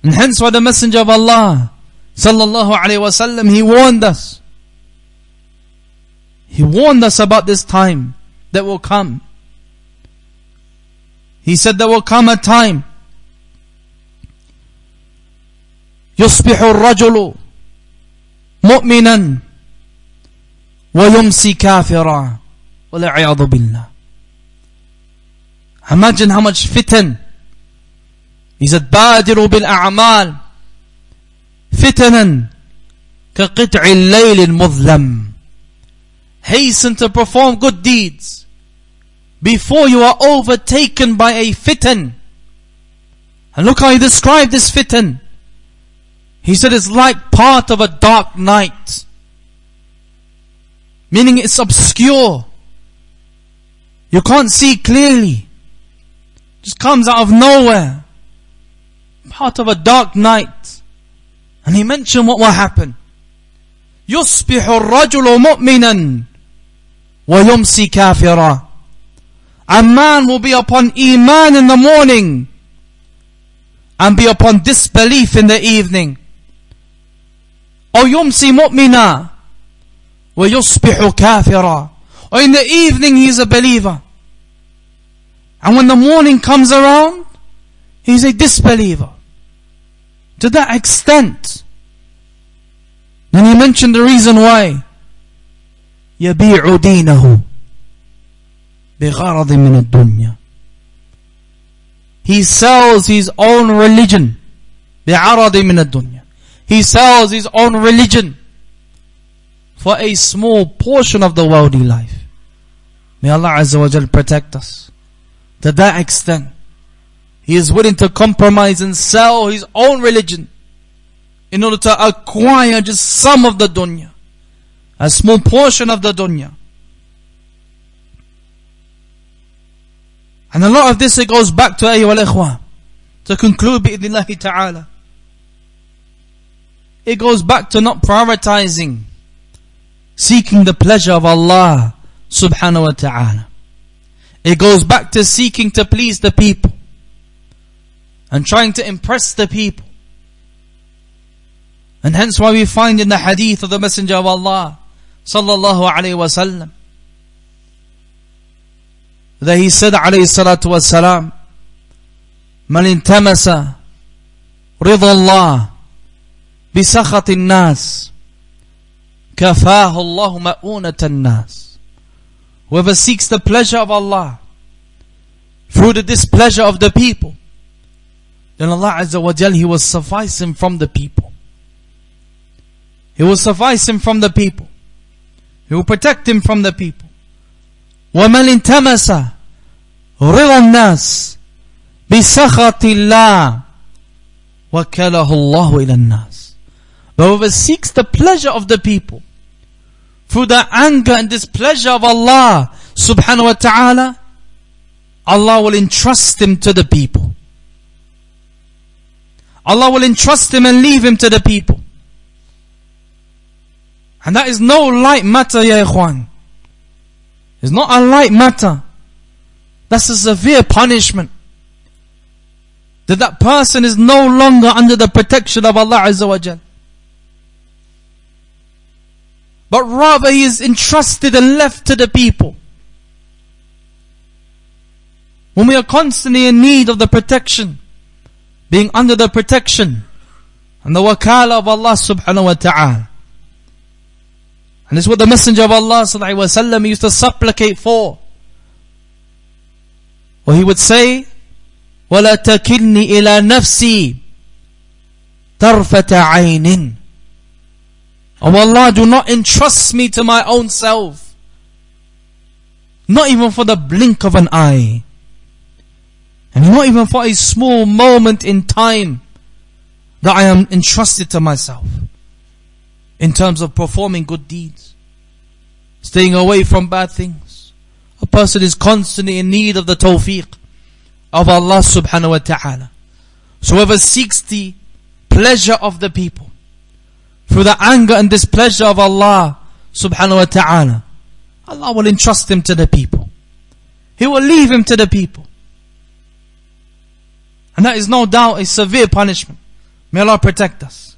And hence why the Messenger of Allah sallallahu alayhi wa sallam, he warned us He warned us about this time that will come. He said there will come a time يصبح الرجل مؤمنا ويمسي كافرا والعياذ بالله. Imagine how much fitan. He said بادروا بالأعمال فتنا كقطع الليل المظلم. Hasten to perform good deeds before you are overtaken by a fitan. And look how he described this fitan. He said it's like part of a dark night. Meaning it's obscure. You can't see clearly. Just comes out of nowhere. Part of a dark night. And he mentioned what will happen. يصبح الرجل مؤمنا ويمسي كافرا. A man will be upon iman in the morning and be upon disbelief in the evening. Or يمسي مؤمنا ويصبح كافرا. Or in the evening he is a believer, and when the morning comes around he is a disbeliever. To that extent. Then he mentioned the reason why. يبيع دينه بغرض من الدنيا. He sells his own religion بعرض من الدنيا. He sells his own religion for a small portion of the worldly life. May Allah Azza wa Jal protect us. To that extent, he is willing to compromise and sell his own religion in order to acquire just some of the dunya, a small portion of the dunya. And a lot of this, it goes back to ayyuhal ikhwah, to conclude bi'idhnillahi ta'ala. It goes back to not prioritizing seeking the pleasure of Allah subhanahu wa ta'ala. It goes back to seeking to please the people and trying to impress the people. And hence why we find in the hadith of the Messenger of Allah sallallahu alayhi wa sallam that he said alayhi salatu wa salam, man intamasa rida Allah بسخط الناس كفاه الله مؤونة الناس. Whoever seeks the pleasure of Allah through the displeasure of the people, then Allah Azza wa Jal, He will suffice him from the people. He will suffice him from the people. He will protect him from the people. وَمَنْ انْتَمَسَ رِضَى النَّاسِ بِسَخَطِ اللَّهِ وَكَلَهُ اللَّهُ إِلَى النَّاسِ. But whoever seeks the pleasure of the people through the anger and displeasure of Allah subhanahu wa ta'ala, Allah will entrust him to the people. Allah will entrust him and leave him to the people. And that is no light matter, ya ikhwan. It's not a light matter. That's a severe punishment. That person is no longer under the protection of Allah Azza wa Jal. But rather he is entrusted and left to the people. When we are constantly in need of the protection, being under the protection and the wakala of Allah subhanahu wa ta'ala. And this is what the Messenger of Allah sallallahu alaihi wasallam used to supplicate for. Where he would say, وَلَا تَكِلْنِي إِلَى نَفْسِي طَرْفَةَ عَيْنٍ. Oh Allah, do not entrust me to my own self. Not even for the blink of an eye. And not even for a small moment in time that I am entrusted to myself. In terms of performing good deeds, staying away from bad things. A person is constantly in need of the tawfiq of Allah subhanahu wa ta'ala. So whoever seeks the pleasure of the people through the anger and displeasure of Allah subhanahu wa ta'ala, Allah will entrust him to the people. He will leave him to the people. And that is no doubt a severe punishment. May Allah protect us.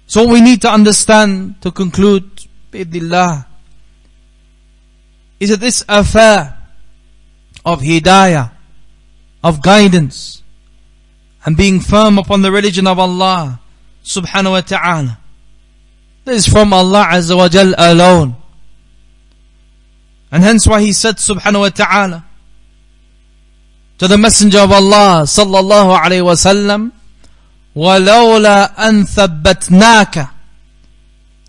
So we need to understand, to conclude, bi'idhnillah, is that this affair of hidayah, of guidance, and being firm upon the religion of Allah subhanahu wa ta'ala, this is from Allah Azza wa Jal alone. And hence why He said subhanahu wa ta'ala to the Messenger of Allah sallallahu alayhi wa sallam, وَلَوْلَا أَن ثَبَّتْنَاكَ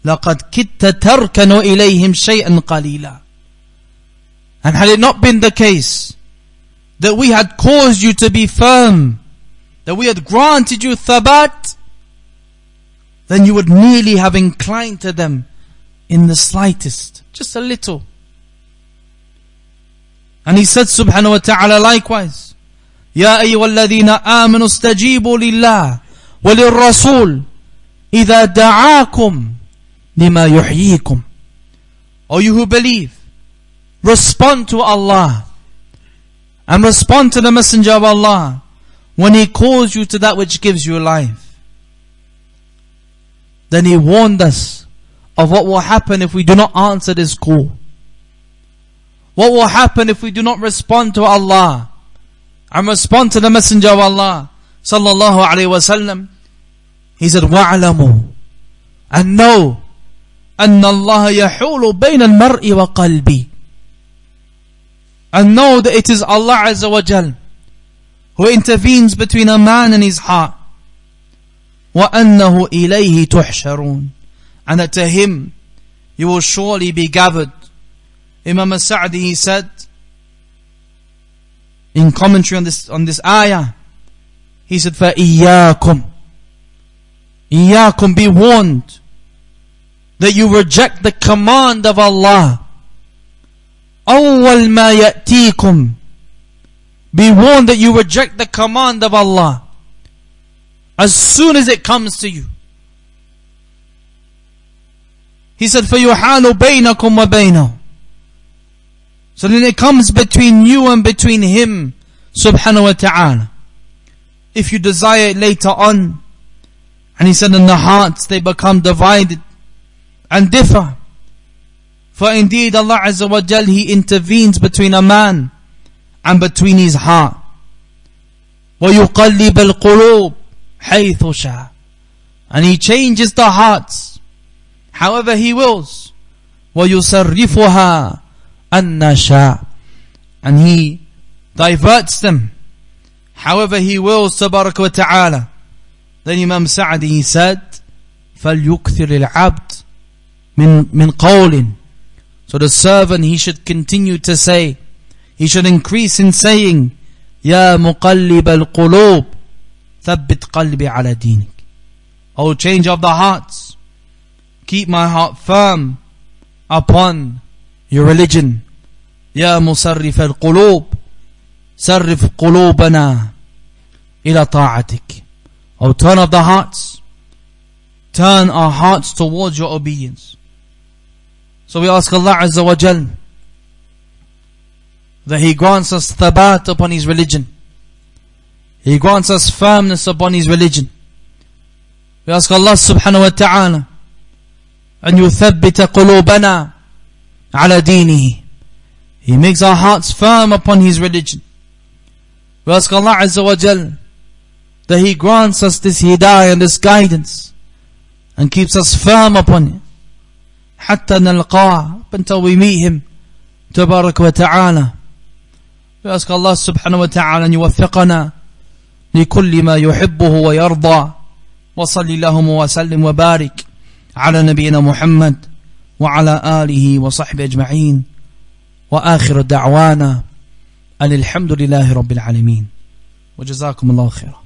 لَقَدْ كِدْتَ تَرْكَنُ إِلَيْهِمْ شَيْئًا قَلِيلًا. And had it not been the case that we had caused you to be firm, that we had granted you thabat, then you would nearly have inclined to them in the slightest, just a little. And He said subhanahu wa ta'ala likewise, يَا أَيُّهَا الَّذِينَ آمَنُوا اسْتَجِيبُوا لِلَّهِ وَلِلرَّسُولِ إِذَا دَعَاكُمْ لِمَا يُحْيِيكُمْ. O you who believe, respond to Allah and respond to the Messenger of Allah when he calls you to that which gives you life. Then He warned us of what will happen if we do not answer this call. What will happen if we do not respond to Allah and respond to the Messenger of Allah sallallahu alayhi wa sallam? He said, وَاعْلَمُوا, and know, أَنَّ اللَّهَ يَحُولُ بَيْنَ الْمَرْءِ وَقَلْبِ, and know that it is Allah Azza wa Jal who intervenes between a man and his heart. وَأَنَّهُ إِلَيْهِ تُحْشَرُونَ, and that to Him you will surely be gathered. Imam al-Sa'di, he said in commentary on this ayah, he said, فَإِيَّاكُمْ, إِيَّاكُمْ, be warned that you reject the command of Allah. أَوَّلْ مَا يَأْتِيكُمْ, be warned that you reject the command of Allah as soon as it comes to you. He said, فَيُحَالُ بَيْنَكُمْ وَبَيْنَهُ, so then it comes between you and between Him subhanahu wa ta'ala. If you desire it later on. And He said, in the hearts they become divided and differ. For indeed Allah Azza wa Jal, He intervenes between a man and between his heart. وَيُقَلِّبَ الْقُلُوبِ حَيْثُ شَاءَ, and He changes the hearts however He wills. وَيُصَرِّفُهَا أَنَّشَاءَ, and He diverts them however He wills tabarak wa ta'ala. Then Imam Sa'di, he said, فَلْيُكْثِرِ الْعَبْدِ مِنْ قَوْلٍ, so the servant, he should continue to say, he should increase in saying, يَا مُقَلِّبَ الْقُلُوبِ ثَبِّتْ قَلْبِي عَلَى دِينِكَ, O change of the hearts, keep my heart firm upon your religion. يَا مُصَرِّفَ الْقُلُوبِ صَرِّفْ قُلُوبَنَا إِلَى طَاعَتِكَ, O turn of the hearts, turn our hearts towards your obedience. So we ask Allah Azza wa Jal that He grants us thabat upon His religion. He grants us firmness upon His religion. We ask Allah subhanahu wa ta'ala أن يثبت قلوبنا على دينه. He makes our hearts firm upon His religion. We ask Allah Azza wa Jal that He grants us this hidayah and this guidance and keeps us firm upon it حتى نلقاه, until we meet Him تبارك وتعالى. We ask Allah subhanahu wa ta'ala أن يوفقنا لكل ما يحبه ويرضى. وصل اللهم وسلم وبارك على نبينا محمد وعلى آله وصحبه أجمعين. وآخر دعوانا أن الحمد لله رب العالمين. وجزاكم الله خيرا.